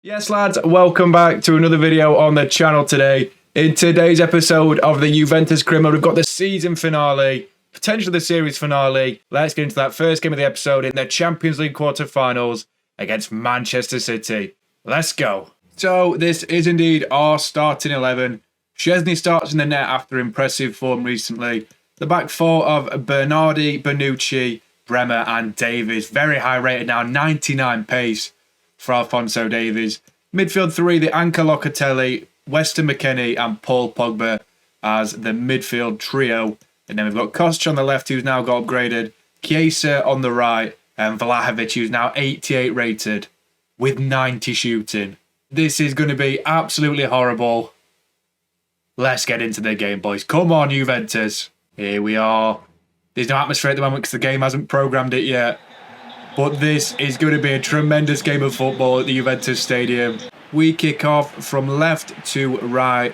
Yes lads, welcome back to another video on the channel today. In today's episode of the Juventus Criminal, we've got the season finale, potentially the series finale. Let's get into that first game of the episode in the Champions League quarterfinals against Manchester City. Let's go. So this is indeed our starting 11. Szczesny starts in the net after impressive form recently. The back four of Bernardi, Bonucci, Bremer and Davies. Very high rated now, 99 pace for Alphonso Davies. Midfield three, the anchor Locatelli, Weston McKennie and Paul Pogba as the midfield trio. And then we've got Kostic on the left, who's now got upgraded. Chiesa on the right, and Vlahovic, who's now 88 rated with 90 shooting. This is going to be absolutely horrible. Let's get into the game, boys. Come on, Juventus. Here we are. There's no atmosphere at the moment because the game hasn't programmed it yet. But this is going to be a tremendous game of football at the Juventus Stadium. We kick off from left to right.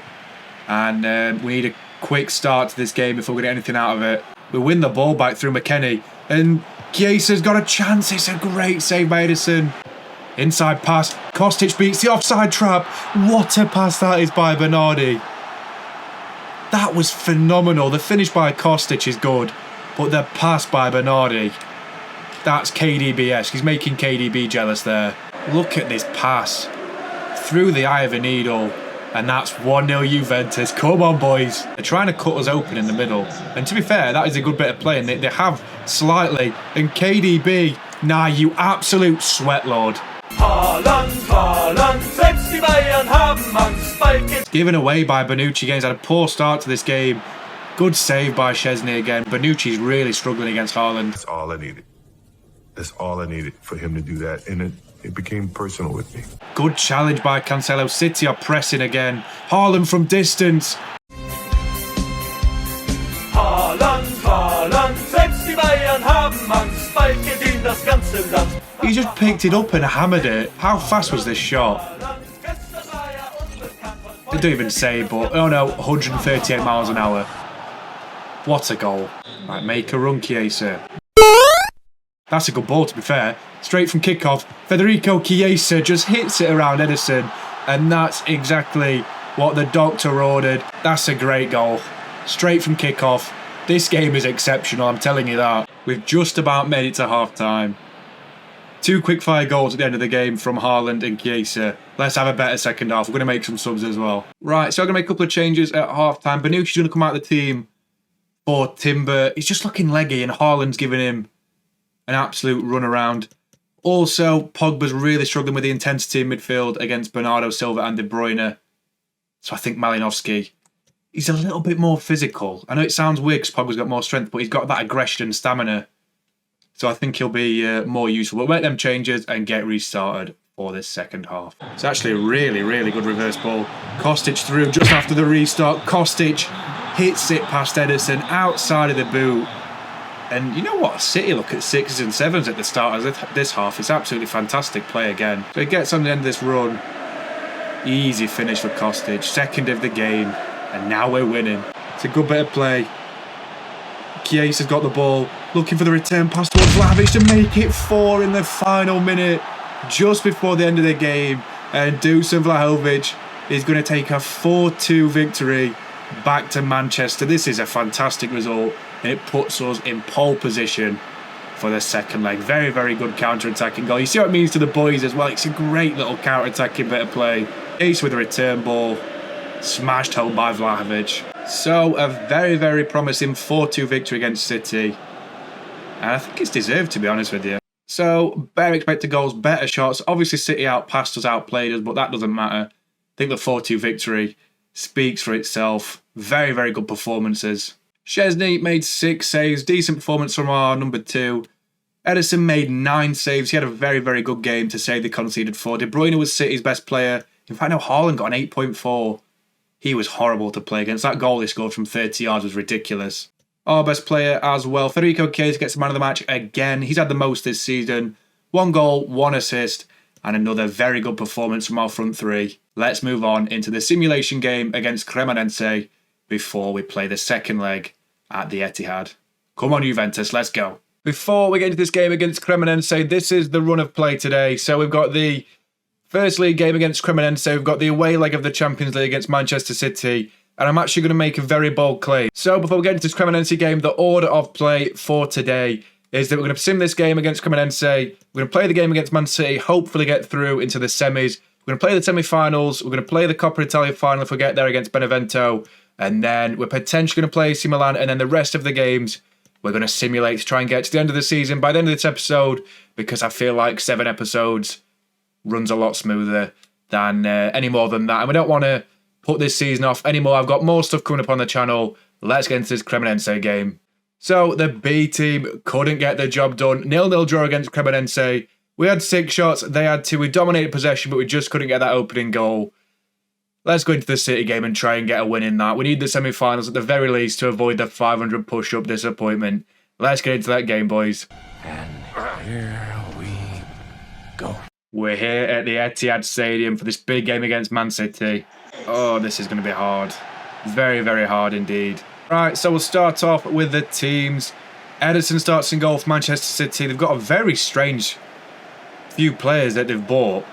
And we need a quick start to this game if we're going to get anything out of it. We win the ball back through McKennie. And Chiesa's got a chance. It's a great save by Edison. Inside pass. Kostic beats the offside trap. What a pass that is by Bernardi. That was phenomenal. The finish by Kostic is good. But the pass by Bernardi, that's KDB-esque. He's making KDB jealous there. Look at this pass. Through the eye of a needle. And that's 1-0 Juventus. Come on, boys. They're trying to cut us open in the middle. And to be fair, that is a good bit of play. And they have slightly. And KDB, nah, you absolute sweatlord. Given away by Bonucci again. He's had a poor start to this game. Good save by Szczesny again. Bonucci's really struggling against Haaland. That's all I needed. That's all I needed for him to do that. And it became personal with me. Good challenge by Cancelo. City are pressing again. Haaland from distance. He just picked it up and hammered it. How fast was this shot? They don't even say, but oh no, 138 miles an hour. What a goal. Right, make a run, Chiesa. That's a good ball, to be fair. Straight from kickoff, Federico Chiesa just hits it around Edison, and that's exactly what the doctor ordered. That's a great goal. Straight from kickoff. This game is exceptional, I'm telling you that. We've just about made it to half-time. Two quick-fire goals at the end of the game from Haaland and Chiesa. Let's have a better second half. We're going to make some subs as well. Right, so I'm going to make a couple of changes at half-time. Bonucci's going to come out of the team for Timber. He's just looking leggy, and Haaland's giving him an absolute run around. Also, Pogba's really struggling with the intensity in midfield against Bernardo Silva and De Bruyne. So I think Malinowski, he's a little bit more physical. I know it sounds weird because Pogba's got more strength, but he's got that aggression and stamina. So I think he'll be more useful. We'll make them changes and get restarted for this second half. It's actually a really, really good reverse ball. Kostic through just after the restart. Kostic hits it past Edison outside of the boot. And you know what? City look at 6s and 7s at the start of this half. It's absolutely fantastic play again. So he gets on the end of this run. Easy finish for Kostic. Second of the game. And now we're winning. It's a good bit of play. Chiesa's got the ball. Looking for the return pass towards Vlahovic to make it 4 in the final minute. Just before the end of the game. And Dusan Vlahovic is going to take a 4-2 victory back to Manchester. This is a fantastic result. And it puts us in pole position for the second leg. Very, very good counter-attacking goal. You see what it means to the boys as well. It's a great little counter-attacking bit of play. Ace with a return ball. Smashed home by Vlahovic. So, a very, very promising 4-2 victory against City. And I think it's deserved, to be honest with you. So, better expected goals, better shots. Obviously, City outpassed us, outplayed us, but that doesn't matter. I think the 4-2 victory speaks for itself. Very, very good performances. Szczesny made 6 saves. Decent performance from our number 2. Edison made 9 saves. He had a very, very good game to save the conceded 4. De Bruyne was City's best player. In fact, no, Haaland got an 8.4. He was horrible to play against. That goal he scored from 30 yards was ridiculous. Our best player as well. Federico Chiesa gets the man of the match again. He's had the most this season. 1 goal, 1 assist, and another very good performance from our front 3. Let's move on into the simulation game against Cremonense before we play the second leg at the Etihad. Come on, Juventus, let's go. Before we get into this game against Cremonense, this is the run of play today. So we've got the First league game against Cremonense, we've got the away leg of the Champions League against Manchester City, and I'm actually going to make a very bold claim. So before we get into this Cremonense game, the order of play for today is that we're going to sim this game against Cremonense, we're going to play the game against Man City, hopefully get through into the semis, we're going to play the semi-finals, we're going to play the Coppa Italia final if we get there against Benevento, and then we're potentially going to play AC Milan, and then the rest of the games we're going to simulate to try and get to the end of the season by the end of this episode, because I feel like 7 episodes runs a lot smoother than any more than that. And we don't want to put this season off anymore. I've got more stuff coming up on the channel. Let's get into this Cremonense game. So the B team couldn't get the job done. 0-0 draw against Cremonense. We had 6 shots. They had 2. We dominated possession, but we just couldn't get that opening goal. Let's go into the City game and try and get a win in that. We need the semi-finals at the very least to avoid the 500 push-up disappointment. Let's get into that game, boys. And here we go. We're here at the Etihad Stadium for this big game against Man City. Oh, this is going to be hard. Very, very hard indeed. Right, so we'll start off with the teams. Ederson starts in goal for Manchester City. They've got a very strange few players that they've bought.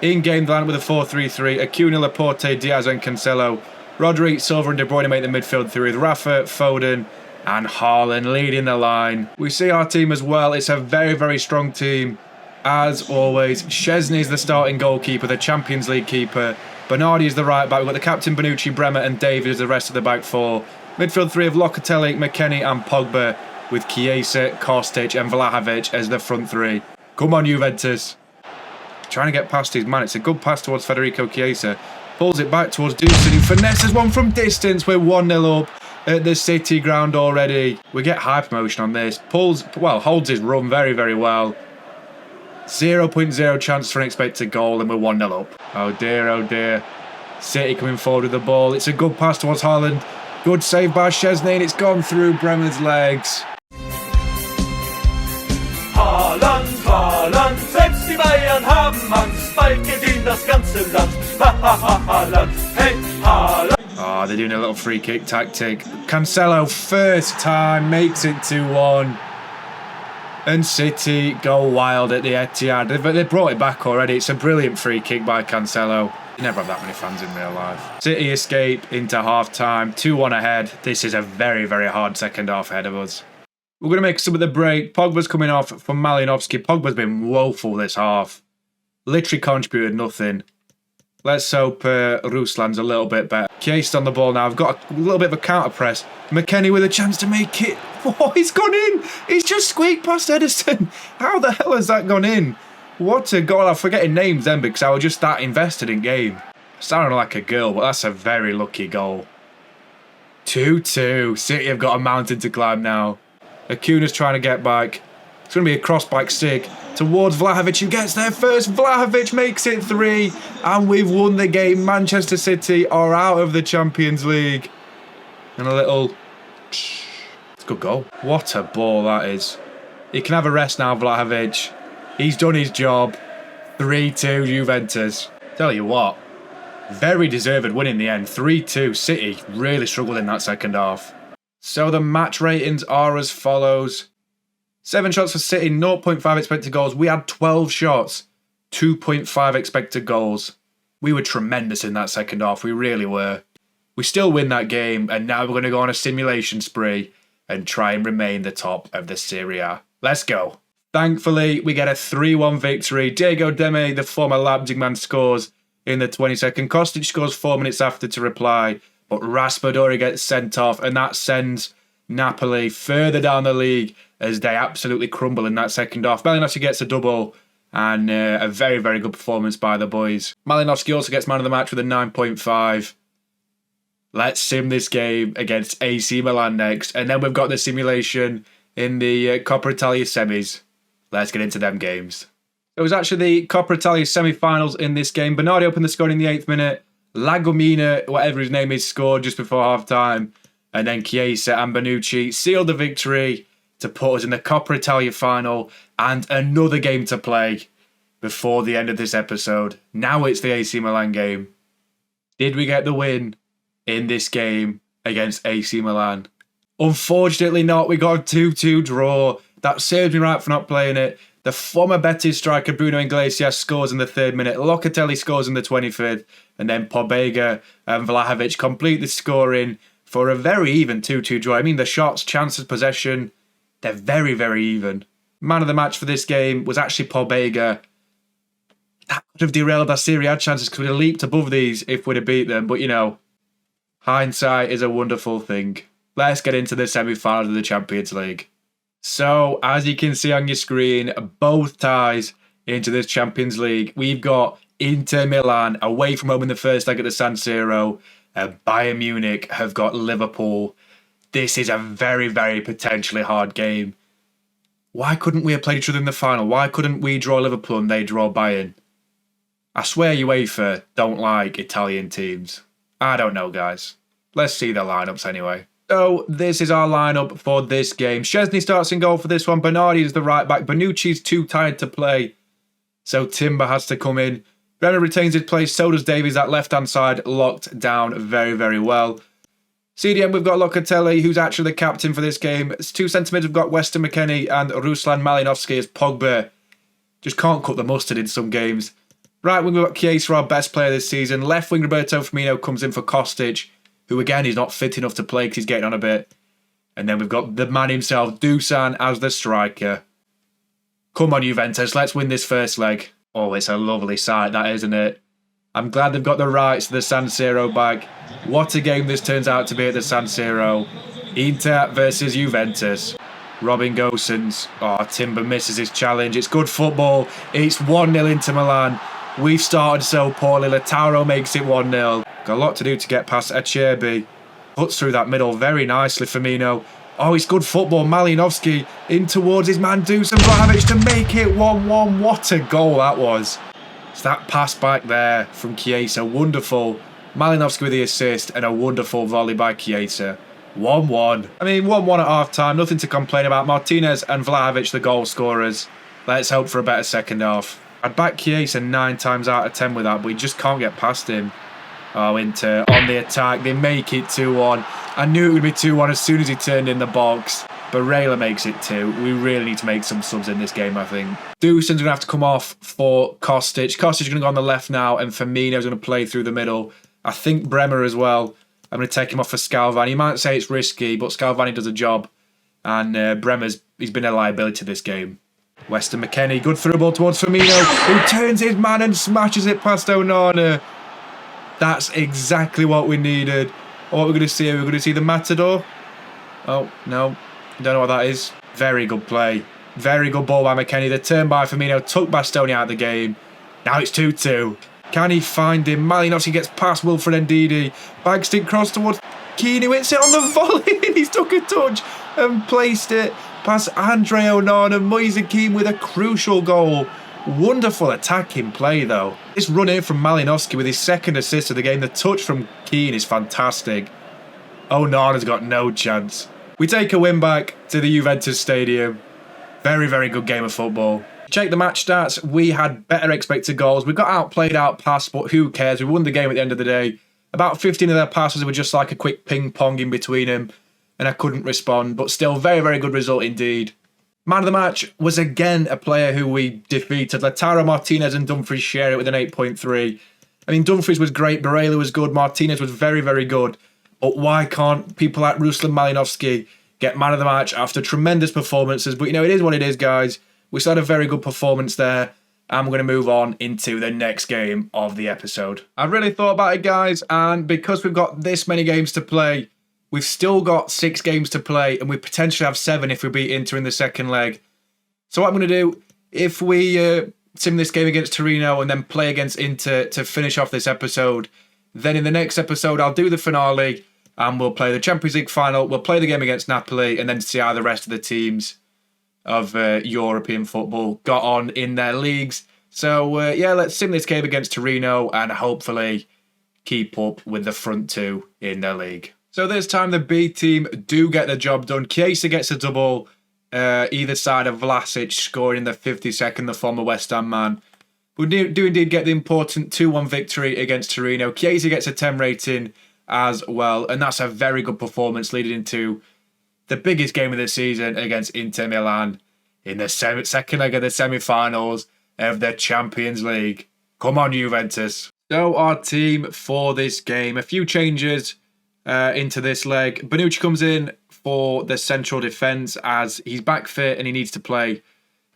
In-game lineup with a 4-3-3. Acuna, Laporte, Diaz and Cancelo. Rodri, Silva and De Bruyne make the midfield three with Rafa, Foden and Haaland leading the line. We see our team as well. It's a very, very strong team. As always, Szczesny's the starting goalkeeper, the Champions League keeper. Bernardi is the right back. We've got the captain Bonucci, Bremer and David as the rest of the back four. Midfield three of Locatelli, McKennie and Pogba, with Chiesa, Kostic and Vlahovic as the front three. Come on, Juventus. Trying to get past his man. It's a good pass towards Federico Chiesa. Pulls it back towards Dusan, who finesses one from distance. We're 1-0 up at the City ground already. We get high promotion on this. Holds his run very, very well. 0.0 chance for an expected goal and we're 1-0 up. Oh dear, oh dear. City coming forward with the ball. It's a good pass towards Haaland. Good save by Szczesny and it's gone through Bremer's legs. Haaland, Haaland, selbst die Bayern haben Angst, bald gewinnt das ganze Land. Haaland, hey, Haaland. Oh, they're doing a little free kick tactic. Cancelo, first time, makes it 2-1. And City go wild at the Etihad. They brought it back already. It's a brilliant free kick by Cancelo. You never have that many fans in real life. City escape into half-time. 2-1 ahead. This is a very, very hard second half ahead of us. We're going to make some of the break. Pogba's coming off from Malinowski. Pogba's been woeful this half. Literally contributed nothing. Let's hope Ruslan's a little bit better. Chiesa on the ball now. I've got a little bit of a counter press. McKennie with a chance to make it. Oh, he's gone in. He's just squeaked past Ederson. How the hell has that gone in? What a goal. I'm forgetting names then because I was just that invested in game. Sounding like a girl, but that's a very lucky goal. 2-2. City have got a mountain to climb now. Acuna's trying to get back. It's going to be a cross-back stick towards Vlahovic, who gets there first. Vlahovic makes it 3, and we've won the game. Manchester City are out of the Champions League. And a little... It's a good goal. What a ball that is. He can have a rest now, Vlahovic. He's done his job. 3-2 Juventus. Tell you what, very deserved win in the end. 3-2. City really struggled in that second half. So the match ratings are as follows. 7 shots for City, 0.5 expected goals. We had 12 shots, 2.5 expected goals. We were tremendous in that second half. We really were. We still win that game, and now we're going to go on a simulation spree and try and remain the top of the Serie A. Let's go. Thankfully, we get a 3-1 victory. Diego Demme, the former Leipzig man, scores in the 22nd. Kostic scores 4 minutes after to reply, but Raspadori gets sent off, and that sends Napoli further down the league as they absolutely crumble in that second half. Malinowski gets a double and a very, very good performance by the boys. Malinowski also gets man of the match with a 9.5. Let's sim this game against AC Milan next. And then we've got the simulation in the Coppa Italia semis. Let's get into them games. It was actually the Coppa Italia semi-finals in this game. Bernardi opened the score in the 8th minute. Lagomina, whatever his name is, scored just before half-time. And then Chiesa and Bonucci sealed the victory to put us in the Coppa Italia final and another game to play before the end of this episode. Now it's the AC Milan game. Did we get the win in this game against AC Milan? Unfortunately not. We got a 2-2 draw. That served me right for not playing it. The former Betis striker Bruno Iglesias scores in the 3rd minute, Locatelli scores in the 25th, and then Pobega and Vlahovic complete the scoring for a very even 2-2 draw. I mean, the shots, chances, possession, they're very, very even. Man of the match for this game was actually Pobega. That could have derailed our Serie A chances, could have leaped above these if we'd have beat them, but you know, hindsight is a wonderful thing. Let's get into the semi-finals of the Champions League. So, as you can see on your screen, both ties into this Champions League. We've got Inter Milan away from home in the first leg at the San Siro. Bayern Munich have got Liverpool. This is a very, very potentially hard game. Why couldn't we have played each other in the final? Why couldn't we draw Liverpool and they draw Bayern? I swear UEFA don't like Italian teams. I don't know, guys. Let's see their lineups anyway. So, this is our lineup for this game. Szczesny starts in goal for this one. Bernardi is the right back. Bonucci's too tired to play, so Timber has to come in. Bremer retains his place. So does Davies. That left-hand side locked down very, very well. CDM, we've got Locatelli, who's actually the captain for this game. It's 2 centimetres, we've got Weston McKennie and Ruslan Malinovsky as Pogba. Just can't cut the mustard in some games. Right wing, we've got Chiesa, our best player this season. Left wing, Roberto Firmino comes in for Kostic, who again is not fit enough to play because he's getting on a bit. And then we've got the man himself, Dusan, as the striker. Come on, Juventus, let's win this first leg. Oh, it's a lovely sight, that, isn't it? I'm glad they've got the rights to the San Siro bag. What a game this turns out to be at the San Siro. Inter versus Juventus. Robin Gosens. Oh, Timber misses his challenge. It's good football. It's 1-0 Inter Milan. We've started so poorly. Lautaro makes it 1-0. Got a lot to do to get past Acerbi. Puts through that middle very nicely, Firmino. Oh, it's good football. Malinovsky in towards his man Dusan Vlahovic to make it 1-1. What a goal that was. It's that pass back there from Chiesa. Wonderful. Malinovsky with the assist and a wonderful volley by Chiesa. 1-1. I mean, 1-1 at half-time. Nothing to complain about. Martinez and Vlahovic, the goal scorers. Let's hope for a better second half. I'd back Chiesa 9 times out of 10 with that, but we just can't get past him. Oh, Inter on the attack. They make it 2-1. I knew it would be 2-1 as soon as he turned in the box. Barella makes it 2. We really need to make some subs in this game, I think. Dusan's going to have to come off for Kostic. Kostic's going to go on the left now, and Firmino's going to play through the middle. I think Bremer as well. I'm going to take him off for Scalvani. You might say it's risky, but Scalvani does a job. And he's been a liability this game. Weston McKennie, good through ball towards Firmino, who turns his man and smashes it past Onana. That's exactly what we needed. What we're going to see here, we're going to see the Matador. Oh, no. Don't know what that is. Very good play. Very good ball by McKennie. The turn by Firmino took Bastoni out of the game. Now it's 2-2. Can he find him? Malinovsky gets past Wilfred Ndidi. Bagstick cross towards Keane, who hits it on the volley. And he's took a touch and placed it past Andre Onana. Moise Keane with a crucial goal. Wonderful attacking play, though. This run in from Malinovsky with his second assist of the game. The touch from Keane is fantastic. Onana's got no chance. We take a win back to the Juventus Stadium. Very, very good game of football. Check the match stats. We had better expected goals. We got outplayed, outpassed, but who cares? We won the game at the end of the day. About 15 of their passes were just like a quick ping-pong in between them, and I couldn't respond, but still very, very good result indeed. Man of the match was again a player who we defeated. Lautaro Martinez and Dumfries share it with an 8.3. I mean, Dumfries was great, Barella was good, Martinez was very, very good. But why can't people like Ruslan Malinovsky get man of the match after tremendous performances? But, you know, it is what it is, guys. We still had a very good performance there. And we're going to move on into the next game of the episode. I've really thought about it, guys. And because we've got this many games to play, we've still got 6 games to play. And we potentially have 7 if we beat Inter in the second leg. So what I'm going to do, if we sim this game against Torino and then play against Inter to finish off this episode, then in the next episode, I'll do the finale. And we'll play the Champions League final. We'll play the game against Napoli and then see how the rest of the teams of European football got on in their leagues. So, yeah, let's sim this game against Torino and hopefully keep up with the front two in their league. So this time the B team do get the job done. Chiesa gets a double either side of Vlasic, scoring in the 52nd, the former West Ham man. We do indeed get the important 2-1 victory against Torino. Chiesa gets a 10 rating as well, and that's a very good performance leading into the biggest game of the season against Inter Milan. in the second leg of the semi-finals of the Champions League. Come on, Juventus. So our team for this game, a few changes into this leg. Bonucci comes in for the central defence as he's back fit and he needs to play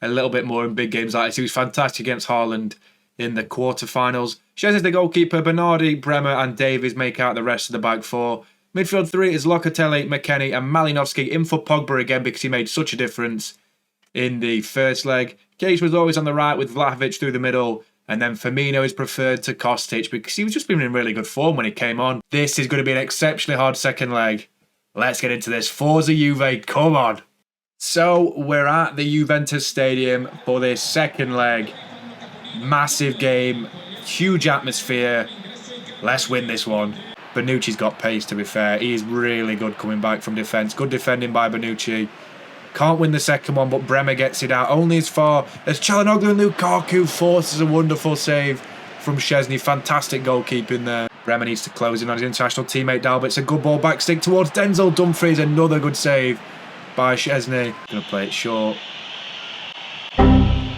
a little bit more in big games like this. He was fantastic against Haaland in the quarterfinals. Shez is the goalkeeper. Bernardi, Bremer and Davies make out the rest of the back four. Midfield three is Locatelli, McKennie and Malinowski in for Pogba again because he made such a difference in the first leg. Cage was always on the right with Vlahovic through the middle. And then Firmino is preferred to Kostic because he was just been in really good form when he came on. This is going to be an exceptionally hard second leg. Let's get into this. Forza Juve, come on. So we're at the Juventus Stadium for this second leg. Massive game, huge atmosphere. Let's win this one. Bonucci's got pace, to be fair. He is really good coming back from defence. Good defending by Bonucci. Can't win the second one, but Bremer gets it out only as far as Çalhanoğlu and Lukaku forces a wonderful save from Szczesny. Fantastic goalkeeping there. Bremer needs to close in on his international teammate Dalbert. It's a good ball back stick towards Denzel Dumfries. Another good save by Szczesny. Going to play it short.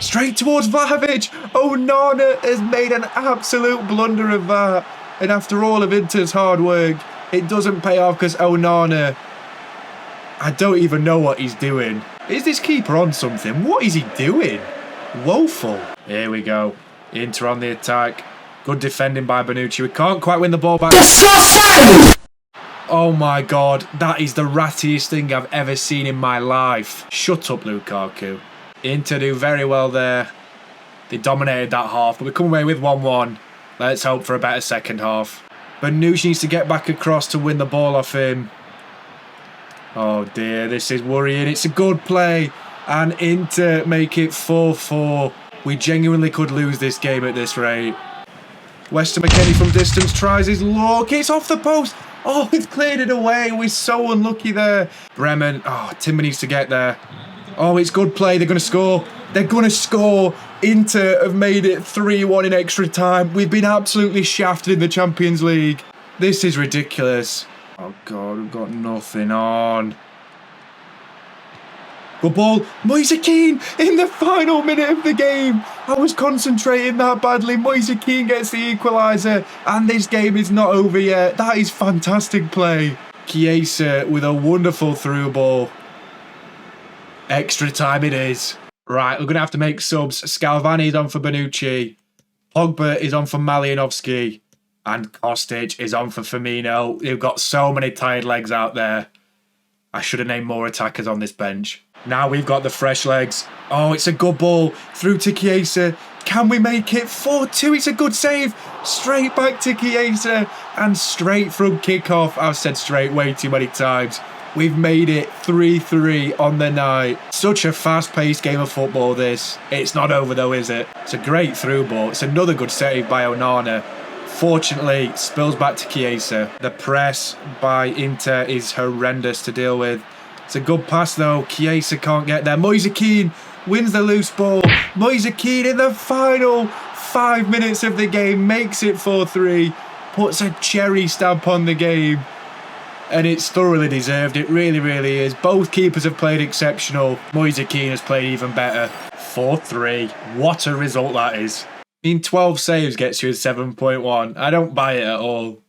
Straight towards Vlahovic. Onana has made an absolute blunder of that. And after all of Inter's hard work, it doesn't pay off because Onana, I don't even know what he's doing. Is this keeper on something? What is he doing? Woeful. Here we go. Inter on the attack. Good defending by Bonucci. We can't quite win the ball back. Oh my God. That is the rattiest thing I've ever seen in my life. Shut up, Lukaku. Inter do very well there. They dominated that half, but we come away with 1-1. Let's hope for a better second half. Bonucci needs to get back across to win the ball off him. Oh dear, this is worrying. It's a good play. And Inter make it 4-4. We genuinely could lose this game at this rate. Weston McKennie from distance tries his luck. It's off the post. Oh, he's cleared it away. We're so unlucky there. Bremen. Oh, Timber needs to get there. Oh, it's good play. They're going to score. They're going to score. Inter have made it 3-1 in extra time. We've been absolutely shafted in the Champions League. This is ridiculous. Oh, God, we've got nothing on. Good ball. Moise Kean in the final minute of the game. I was concentrating that badly. Moise Kean gets the equaliser. And this game is not over yet. That is fantastic play. Chiesa with a wonderful through ball. Extra time it is. Right, we're going to have to make subs. Scalvani is on for Bonucci. Pogba is on for Malinowski. And Kostic is on for Firmino. You've got so many tired legs out there. I should have named more attackers on this bench. Now we've got the fresh legs. Oh, it's a good ball through to Chiesa. Can we make it 4-2? It's a good save. Straight back to Chiesa and straight from kickoff. I've said straight way too many times. We've made it 3-3 on the night. Such a fast-paced game of football, this. It's not over, though, is it? It's a great through ball. It's another good save by Onana. Fortunately, spills back to Chiesa. The press by Inter is horrendous to deal with. It's a good pass, though. Chiesa can't get there. Moise Kean wins the loose ball. Moise Kean in the final 5 minutes of the game makes it 4-3. Puts a cherry stamp on the game. And it's thoroughly deserved. It really, really is. Both keepers have played exceptional. Moise Kean has played even better. 4-3. What a result that is. I mean, 12 saves gets you a 7.1. I don't buy it at all.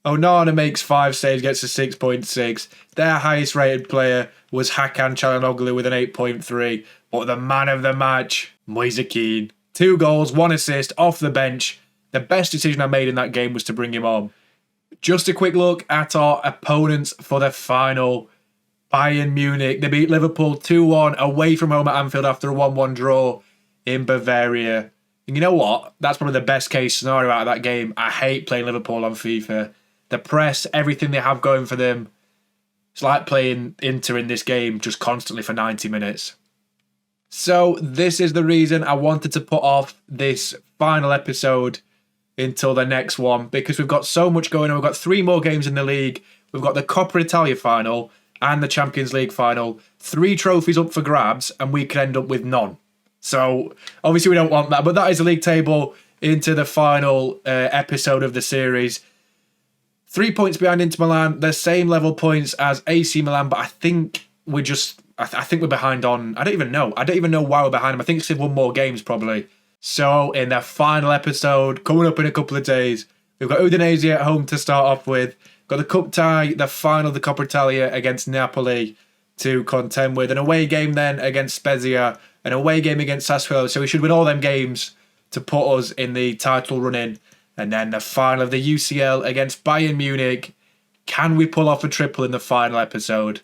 Onana makes 5 saves, gets a 6.6. Their highest rated player was Hakan Çalhanoğlu with an 8.3. But the man of the match, Moise Kean. 2 goals, 1 assist, off the bench. The best decision I made in that game was to bring him on. Just a quick look at our opponents for the final. Bayern Munich. They beat Liverpool 2-1 away from home at Anfield after a 1-1 draw in Bavaria. And you know what? That's probably the best case scenario out of that game. I hate playing Liverpool on FIFA. The press, everything they have going for them. It's like playing Inter in this game just constantly for 90 minutes. So this is the reason I wanted to put off this final episode until the next one, because we've got so much going on. We've got 3 more games in the league. We've got the Coppa Italia final and the Champions League final. 3 trophies up for grabs, and we could end up with none. So obviously we don't want that, but that is the league table into the final episode of the series. 3 points behind Inter Milan. They're same level points as AC Milan, but I think we're just I think we're behind on... I don't even know. I don't even know why we're behind them. I think it's 1 more games, probably. So, in their final episode, coming up in a couple of days, we've got Udinese at home to start off with. Got the cup tie, the final of the Coppa Italia against Napoli to contend with. An away game then against Spezia. An away game against Sassuolo. So we should win all them games to put us in the title running. And then the final of the UCL against Bayern Munich. Can we pull off a triple in the final episode?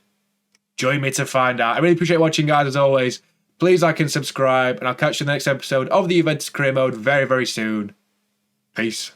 Join me to find out. I really appreciate watching, guys, as always. Please like and subscribe, and I'll catch you in the next episode of the Juventus Career Mode very, very soon. Peace.